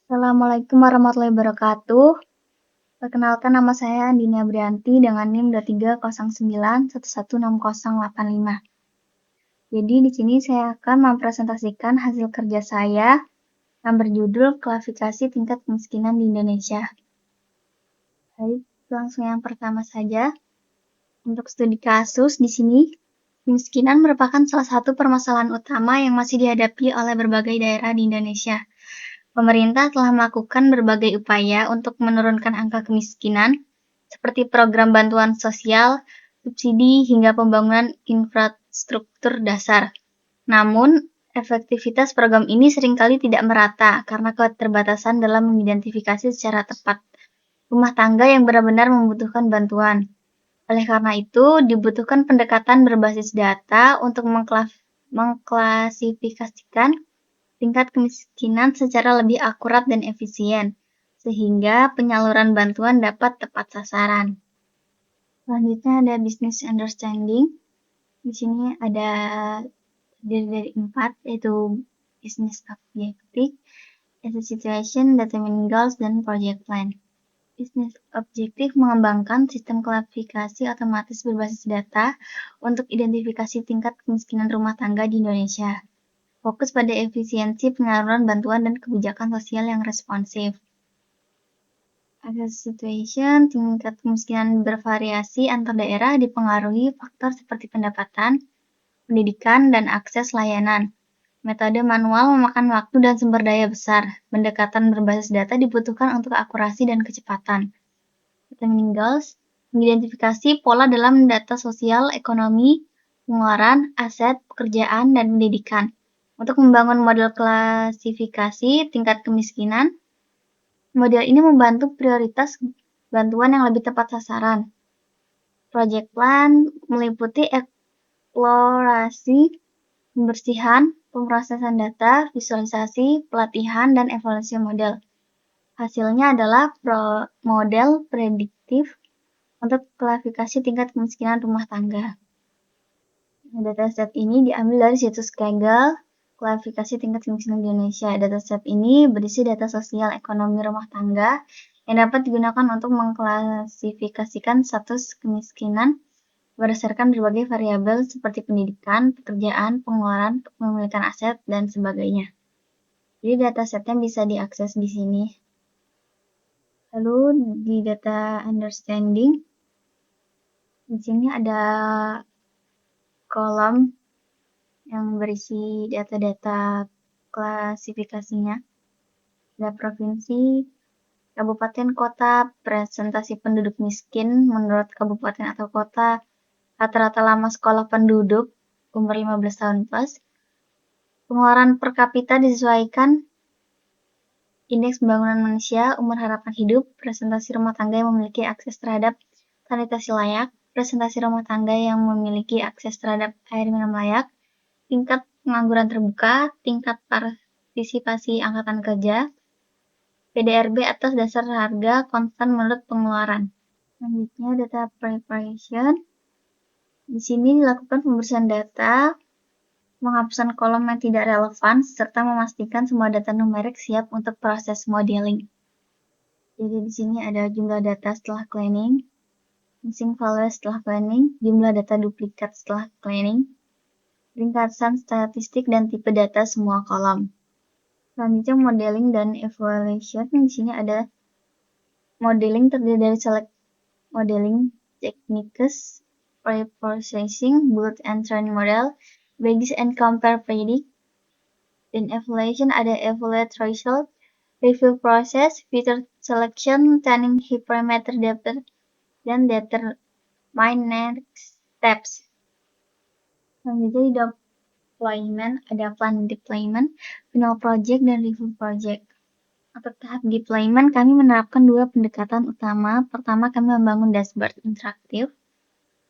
Assalamualaikum warahmatullahi wabarakatuh. Perkenalkan, nama saya Andini Abrianti dengan NIM 2309116085. Jadi di sini saya akan mempresentasikan hasil kerja saya yang berjudul Klasifikasi Tingkat Kemiskinan di Indonesia. Baik, langsung yang pertama saja. Untuk studi kasus di sini, kemiskinan merupakan salah satu permasalahan utama yang masih dihadapi oleh berbagai daerah di Indonesia. Pemerintah telah melakukan berbagai upaya untuk menurunkan angka kemiskinan, seperti program bantuan sosial, subsidi, hingga pembangunan infrastruktur dasar. Namun, efektivitas program ini seringkali tidak merata karena keterbatasan dalam mengidentifikasi secara tepat rumah tangga yang benar-benar membutuhkan bantuan. Oleh karena itu, dibutuhkan pendekatan berbasis data untuk mengklasifikasikan tingkat kemiskinan secara lebih akurat dan efisien, sehingga penyaluran bantuan dapat tepat sasaran. Selanjutnya ada business understanding. Di sini ada terdiri dari 4, yaitu business objective, asset situation, determining goals, dan project plan. Business objektif mengembangkan sistem klasifikasi otomatis berbasis data untuk identifikasi tingkat kemiskinan rumah tangga di Indonesia. Fokus pada efisiensi penyaluran bantuan dan kebijakan sosial yang responsif. Asset situation, tingkat kemiskinan bervariasi antar daerah dipengaruhi faktor seperti pendapatan, pendidikan, dan akses layanan. Metode manual memakan waktu dan sumber daya besar. Pendekatan berbasis data dibutuhkan untuk akurasi dan kecepatan. Determining goals, mengidentifikasi pola dalam data sosial, ekonomi, pengeluaran, aset, pekerjaan, dan pendidikan. Untuk membangun model klasifikasi tingkat kemiskinan, model ini membantu prioritas bantuan yang lebih tepat sasaran. Project plan meliputi eksplorasi, pembersihan, pemrosesan data, visualisasi, pelatihan, dan evaluasi model. Hasilnya adalah model prediktif untuk klasifikasi tingkat kemiskinan rumah tangga. Dataset ini diambil dari situs Kaggle, klasifikasi tingkat kemiskinan di Indonesia. Dataset ini berisi data sosial ekonomi rumah tangga yang dapat digunakan untuk mengklasifikasikan status kemiskinan berdasarkan berbagai variabel seperti pendidikan, pekerjaan, pengeluaran, kepemilikan aset, dan sebagainya. Jadi datasetnya bisa diakses di sini. Lalu di data understanding, di sini ada kolom yang berisi data-data klasifikasinya. Ada provinsi, kabupaten, kota, presentasi penduduk miskin menurut kabupaten atau kota, rata-rata lama sekolah penduduk, umur 15 tahun plus, pengeluaran per kapita disesuaikan, indeks pembangunan manusia, umur harapan hidup, presentasi rumah tangga yang memiliki akses terhadap sanitasi layak, presentasi rumah tangga yang memiliki akses terhadap air minum layak, tingkat pengangguran terbuka, tingkat partisipasi angkatan kerja, PDRB atas dasar harga konstan menurut pengeluaran. Selanjutnya data preparation. Di sini dilakukan pembersihan data, penghapusan kolom yang tidak relevan, serta memastikan semua data numerik siap untuk proses modeling. Jadi di sini ada jumlah data setelah cleaning, missing value setelah cleaning, jumlah data duplikat setelah cleaning, ringkasan statistik dan tipe data semua kolom. Selanjutnya modeling dan evaluation. Di sini ada modeling terdiri dari select modeling techniques, pre-processing, build and train model, basis and compare predict. Dan evaluation ada evaluate threshold, review process, feature selection, training hypermeter data, dan determine next steps. Selanjutnya di deployment ada plan deployment, final project, dan review project. Untuk tahap deployment, kami menerapkan 2 pendekatan utama. Pertama, kami membangun dashboard interaktif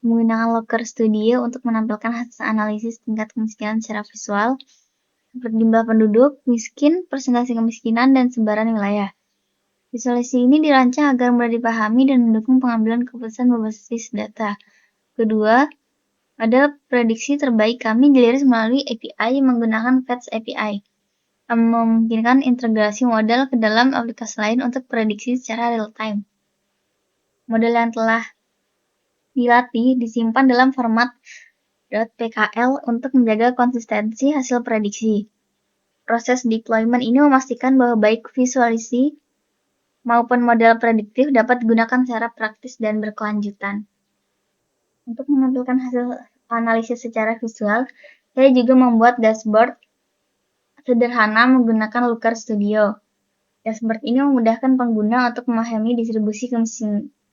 menggunakan Looker Studio untuk menampilkan hasil analisis tingkat kemiskinan secara visual, seperti jumlah penduduk, miskin, persentase kemiskinan, dan sebaran wilayah. Visualisasi ini dirancang agar mudah dipahami dan mendukung pengambilan keputusan berbasis data. Kedua, ada prediksi terbaik kami dirilis melalui API menggunakan Fetch API. memungkinkan integrasi model ke dalam aplikasi lain untuk prediksi secara real-time. Model yang telah dilatih disimpan dalam format .pkl untuk menjaga konsistensi hasil prediksi. Proses deployment ini memastikan bahwa baik visualisasi maupun model prediktif dapat digunakan secara praktis dan berkelanjutan. Untuk menampilkan hasil analisis secara visual, saya juga membuat dashboard sederhana menggunakan Looker Studio. Dashboard ini memudahkan pengguna untuk memahami distribusi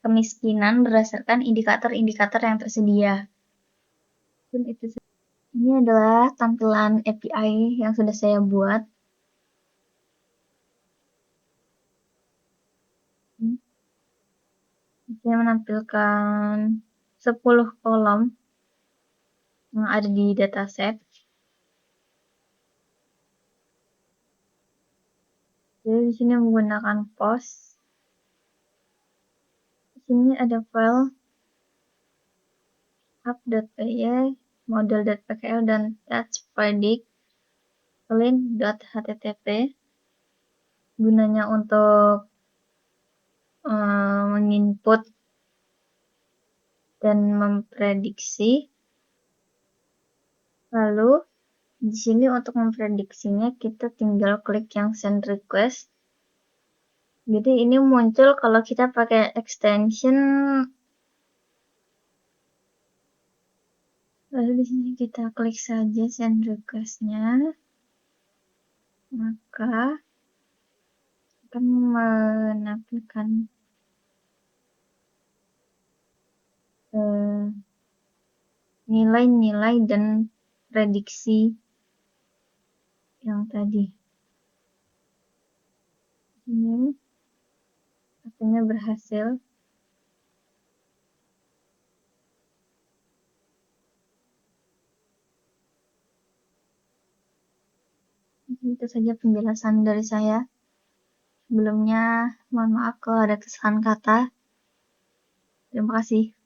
kemiskinan berdasarkan indikator-indikator yang tersedia. Ini adalah tampilan API yang sudah saya buat. Saya menampilkan 10 kolom yang ada di dataset. Jadi di sini menggunakan post. Di sini ada file app.py, model.pkl, dan TouchPredict clean.http. Gunanya untuk menginput dan memprediksi. Lalu di sini untuk memprediksinya kita tinggal klik yang send request. Jadi ini muncul kalau kita pakai extension. Lalu di sini kita klik saja send request-nya. Maka akan menampilkan nilai-nilai dan prediksi yang tadi. Ini hasilnya berhasil. Itu saja penjelasan dari saya. Sebelumnya, mohon maaf kalau ada kesalahan kata. Terima kasih.